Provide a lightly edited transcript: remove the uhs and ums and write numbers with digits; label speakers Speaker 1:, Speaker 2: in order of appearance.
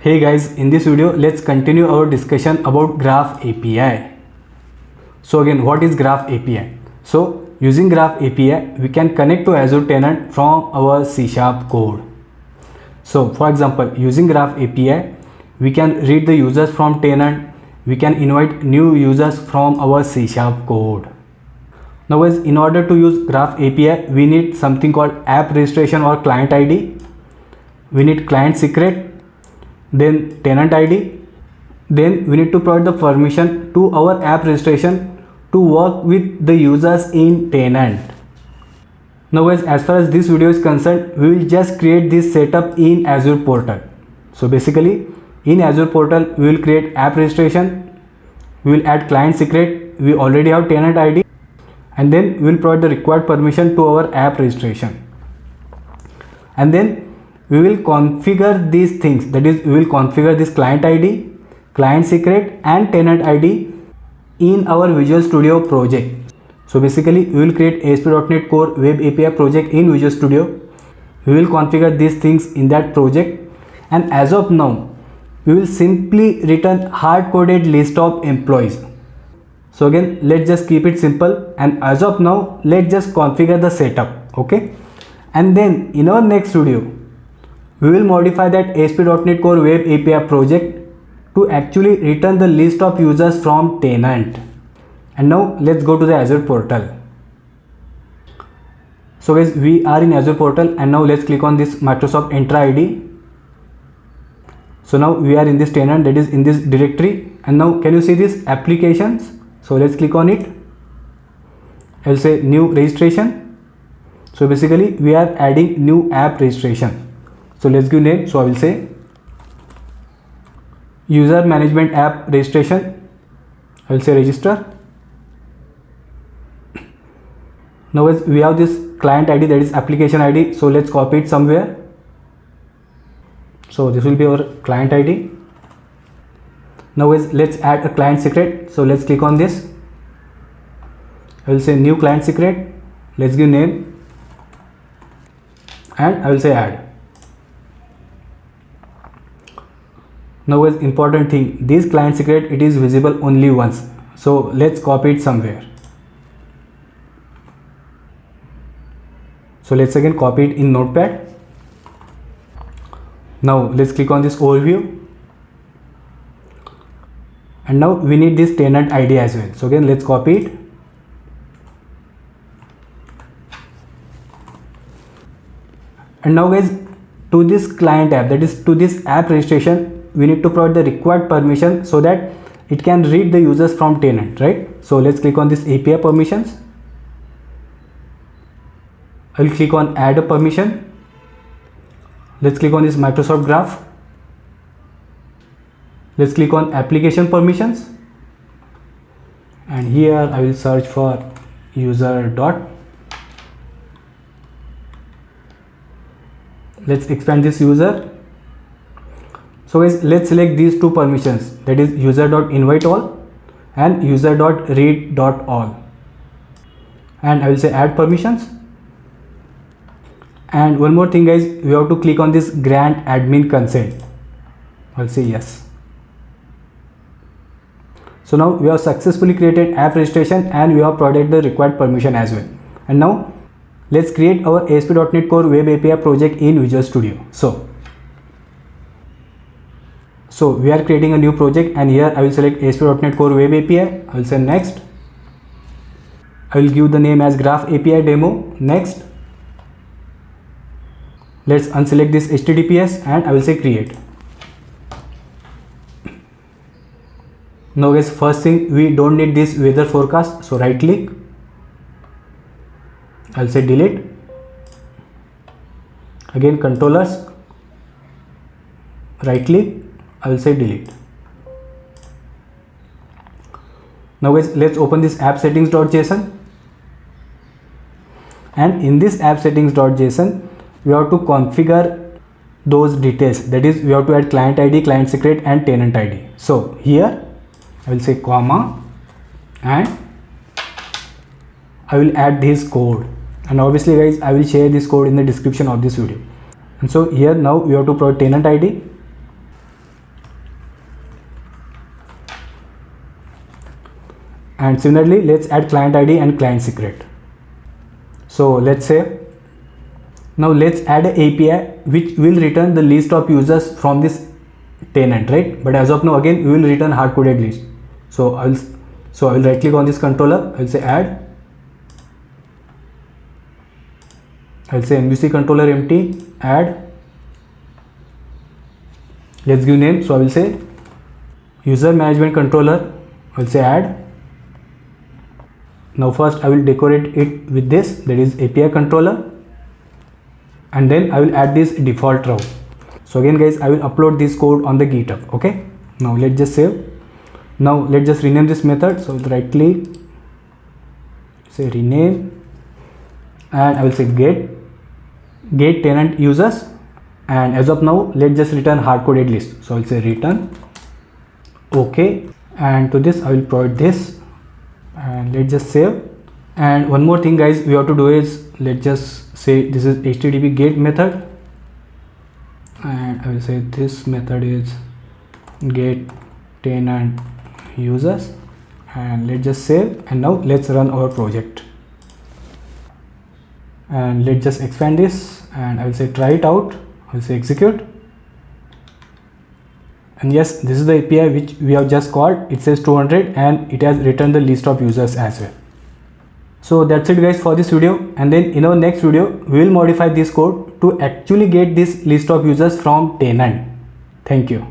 Speaker 1: Hey guys, in this video let's continue our discussion about Graph API. So again, what is Graph API? So using Graph API we can connect to Azure tenant from our C# code. So for example, using Graph API we can read the users from tenant, we can invite new users from our C# code. Now guys, in order to use Graph API we need something called app registration or client ID. We need client secret, then tenant ID, then we need to provide the permission to our app registration to work with the users in tenant. Now guys, as far as this video is concerned, we will just create this setup in Azure portal. So basically in Azure portal we will create app registration, we will add client secret, we already have tenant ID, and then we will provide the required permission to our app registration, and then we will configure these things, that is we will configure this client ID, client secret and tenant ID in our Visual Studio project. So basically we will create ASP.NET Core Web API project in Visual Studio. We will configure these things in that project, and as of now we will simply return hard-coded list of employees. So again, let's just keep it simple, and as of now let's just configure the setup, okay? And then in our next video we will modify that ASP.NET Core Web API project to actually return the list of users from tenant. And now let's go to the Azure portal. So guys, we are in Azure portal, and now let's click on this Microsoft Entra ID. So now we are in this tenant, that is in this directory, and now can you see this applications? So let's click on it. I will say new registration. So basically we are adding new app registration. So let's give name. So I will say user management app registration. I will say register. Now as we have this client ID, that is application ID, so let's copy it somewhere. So this will be our client ID. Now as let's add a client secret. So let's click on this. I will say new client secret. Let's give name, and I will say add. Now is important thing, this client secret, it is visible only once, so let's copy it somewhere. So let's again copy it in Notepad. Now let's click on this overview, and now we need this tenant ID as well. So again let's copy it, and now guys, to this client app, that is to this app registration, we need to provide the required permission so that it can read the users from tenant, right? So let's click on this API permissions. I will click on add a permission. Let's click on this Microsoft Graph. Let's click on application permissions, and here I will search for user dot. Let's expand this user. So guys, let's select these two permissions, that is user.inviteAll and user.read.all, and I will say add permissions. And one more thing guys, we have to click on this grant admin consent. I'll say yes. So now we have successfully created app registration, and we have provided the required permission as well. And now let's create our ASP.NET Core Web API project in Visual Studio. So we are creating a new project, and here I will select ASP.NET Core Web API. I will say next. I will give the name as Graph API Demo. Next. Let's unselect this HTTPS, and I will say create. Now guys, first thing, we don't need this weather forecast, so right click. I'll say delete. Again controllers, right click, I will say delete. Now guys, let's open this app settings.json, and in this app settings.json we have to configure those details, that is we have to add client ID, client secret and tenant ID. So here I will say comma, and I will add this code, and obviously guys I will share this code in the description of this video. And so here now we have to provide tenant ID, And similarly, let's add client ID and client secret. So let's say, now let's add an API which will return the list of users from this tenant, right? But as of now, again, we will return hard-coded list. So I will right click on this controller. I will say add. I will say MVC controller empty, add. Let's give name. So I will say user management controller. I will say add. Now first I will decorate it with this, that is API controller, and then I will add this default row. So again guys, I will upload this code on the GitHub. Okay, now let's just save. Now let's just rename this method. So right click, say rename, and I will say get tenant users, and as of now let's just return hard-coded list. So I will say return. Okay, and to this I will provide this, and let's just save. And one more thing guys, we have to do is, let's just say this is HTTP get method, and I will say this method is get tenant users, and let's just save. And now let's run our project, and let's just expand this, and I will say try it out. I will say execute, and yes, this is the API which we have just called. It says 200 and it has returned the list of users as well. So that's it guys for this video, and then in our next video we will modify this code to actually get this list of users from tenant. Thank you.